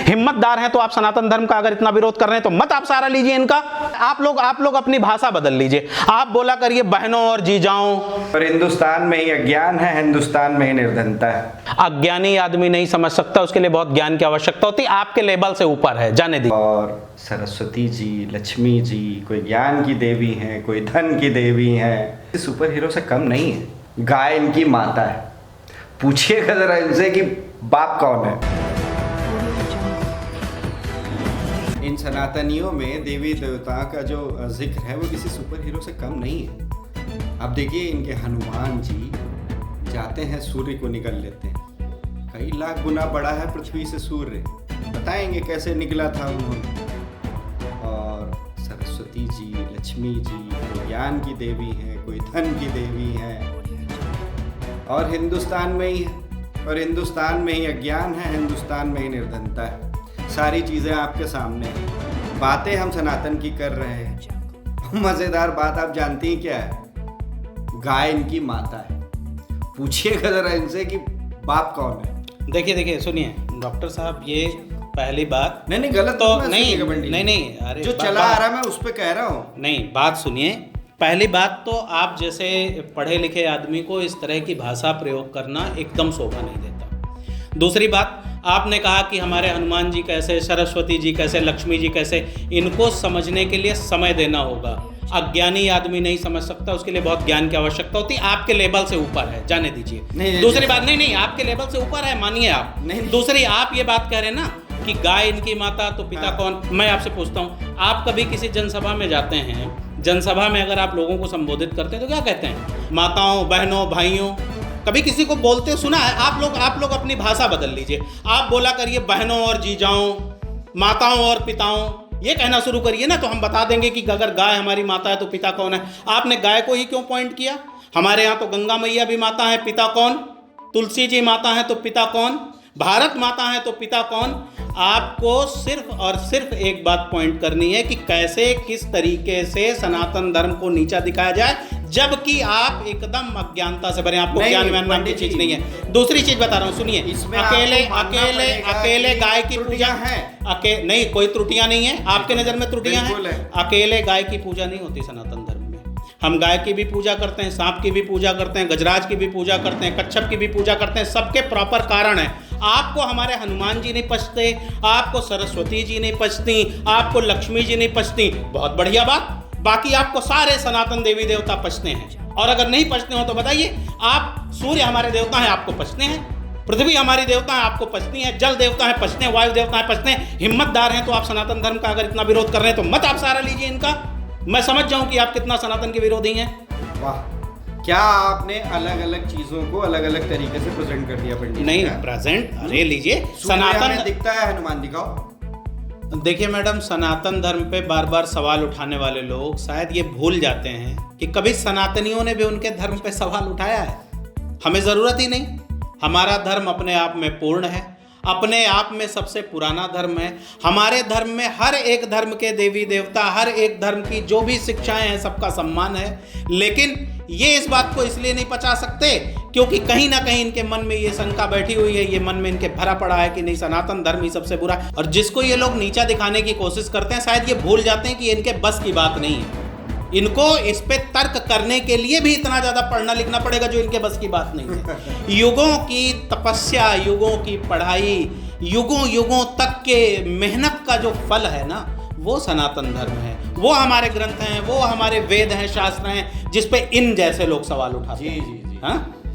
हिम्मतदार हैं तो आप सनातन धर्म का अगर इतना विरोध कर रहे हैं तो मत आप सहारा लीजिए इनका। आप लोग अपनी भाषा बदल लीजिए, आप बोला करिए बहनों और जीजाओं। और हिंदुस्तान में ही अज्ञान है, हिंदुस्तान में ही निर्धनता है। अज्ञानी आदमी नहीं समझ सकता, उसके लिए बहुत ज्ञान की आवश्यकता होती है। आपके लेवल से ऊपर है, जाने दीजिए। और सरस्वती जी, लक्ष्मी जी कोई ज्ञान की देवी हैं, कोई धन की देवी हैं, सुपर हीरो से कम नहीं है। गाय इनकी माता है, पूछिएगा जरा इनसे कि बाप कौन है। इन सनातनियों में देवी देवता का जो जिक्र है वो किसी सुपर हीरो से कम नहीं है। अब देखिए इनके हनुमान जी जाते हैं, सूर्य को निगल लेते हैं। कई लाख गुना बड़ा है पृथ्वी से सूर्य, बताएंगे कैसे निकला था उन्होंने। और सरस्वती जी, लक्ष्मी जी कोई ज्ञान की देवी हैं, कोई धन की देवी हैं, और हिंदुस्तान में ही है। और हिंदुस्तान में ही अज्ञान है, हिंदुस्तान में ही निर्धनता है। सारी चीज़ें आपके सामने हैं। बातें हम सनातन की कर रहे हैं। मज़ेदार बात आप जानती हैं क्या है? गाय इनकी माता है। पूछिएगा जरा इनसे कि बाप कौन है। देखिए सुनिए डॉक्टर साहब, ये पहली बात नहीं गलत तो नहीं, अरे जो चला आ रहा है मैं उस पे कह रहा हूँ। नहीं, बात सुनिए। पहली बात तो आप जैसे पढ़े लिखे आदमी को इस तरह की भाषा प्रयोग करना एकदम शोभा नहीं देता। दूसरी बात, आपने कहा कि हमारे हनुमान जी कैसे, सरस्वती जी कैसे, लक्ष्मी जी कैसे, इनको समझने के लिए समय देना होगा। अज्ञानी आदमी नहीं समझ सकता, उसके लिए बहुत ज्ञान की आवश्यकता होती है। आपके लेवल से ऊपर है, जाने दीजिए। दूसरी बात, नहीं आपके लेवल से ऊपर है, मानिए आप। दूसरी, आप ये बात कह रहे हैं ना कि गाय इनकी माता तो पिता कौन। मैं आपसे पूछता हूँ, आप कभी किसी जनसभा में जाते हैं, जनसभा में अगर आप लोगों को संबोधित करते हैं तो क्या कहते हैं? माताओं, बहनों, भाइयों। कभी किसी को बोलते सुना है? आप लोग अपनी भाषा बदल लीजिए। आप बोला करिए बहनों और जीजाओं, माताओं और पिताओं, ये कहना शुरू करिए ना, तो हम बता देंगे कि अगर गाय हमारी माता है तो पिता कौन है। आपने गाय को ही क्यों पॉइंट किया? हमारे यहाँ तो गंगा मैया भी माता है, पिता कौन? तुलसी जी माता है तो पिता कौन? भारत माता है तो पिता कौन? आपको सिर्फ और सिर्फ एक बात पॉइंट करनी है कि कैसे, किस तरीके से सनातन धर्म को नीचा दिखाया जाए, जबकि आप एकदम अज्ञानता से भरे, आपको ज्ञान व्यान नाम की चीज नहीं है। दूसरी चीज बता रहा हूँ, सुनिए। अकेले गाय की पूजा है, नहीं कोई त्रुटियां नहीं है आपके नजर में, त्रुटियां हैं। अकेले गाय की पूजा नहीं होती सनातन धर्म में। हम गाय की भी पूजा करते हैं, सांप की भी पूजा करते हैं, गजराज की भी पूजा करते हैं, कच्छप की भी पूजा करते हैं। सबके प्रॉपर कारण है। आपको हमारे हनुमान जी नहीं पचते, आपको सरस्वती जी नहीं पचती, आपको लक्ष्मी जी नहीं पचती, बहुत बढ़िया बात। बाकी आपको सारे सनातन देवी देवता पचते हैं। और अगर नहीं पचते हो तो बताइए, आप सूर्य हमारे देवता हैं, आपको पचते हैं। पृथ्वी हमारी देवता है, आपको पचती है। जल देवता है, पचते हैं। वायु देवता है, पचते हैं। हिम्मतदार हैं तो आप सनातन धर्म का अगर इतना विरोध कर रहे हैं तो मत आप सहारा लीजिए इनका। मैं समझ जाऊं कि आप कितना सनातन के विरोधी हैं। वाह, क्या आपने अलग अलग चीजों को अलग अलग तरीके से प्रेजेंट कर दिया पंडित। नहीं प्रेजेंट, अरे लीजिए, सनातन दिखता है, हनुमान दिखाओ। देखिए मैडम, सनातन धर्म पे बार बार सवाल उठाने वाले लोग शायद ये भूल जाते हैं कि कभी सनातनियों ने भी उनके धर्म पे सवाल उठाया है। हमें जरूरत ही नहीं। हमारा धर्म अपने आप में पूर्ण है, अपने आप में सबसे पुराना धर्म है। हमारे धर्म में हर एक धर्म के देवी देवता, हर एक धर्म की जो भी शिक्षाएं हैं, सबका सम्मान है। लेकिन ये इस बात को इसलिए नहीं पचा सकते क्योंकि कहीं ना कहीं इनके मन में ये शंका बैठी हुई है, ये मन में इनके भरा पड़ा है कि नहीं, सनातन धर्म ही सबसे बुरा है। और जिसको ये लोग नीचा दिखाने की कोशिश करते हैं, शायद ये भूल जाते हैं कि इनके बस की बात नहीं है। इनको इस पे तर्क करने के लिए भी इतना ज़्यादा पढ़ना लिखना पड़ेगा जो इनके बस की बात नहीं है। युगों की तपस्या, युगों की पढ़ाई, युगों युगों तक के मेहनत का जो फल है ना, वो सनातन धर्म है। वो हमारे ग्रंथ हैं, वो हमारे वेद हैं, शास्त्र हैं, जिस पे इन जैसे लोग सवाल उठाते हैं। जी। हाँ,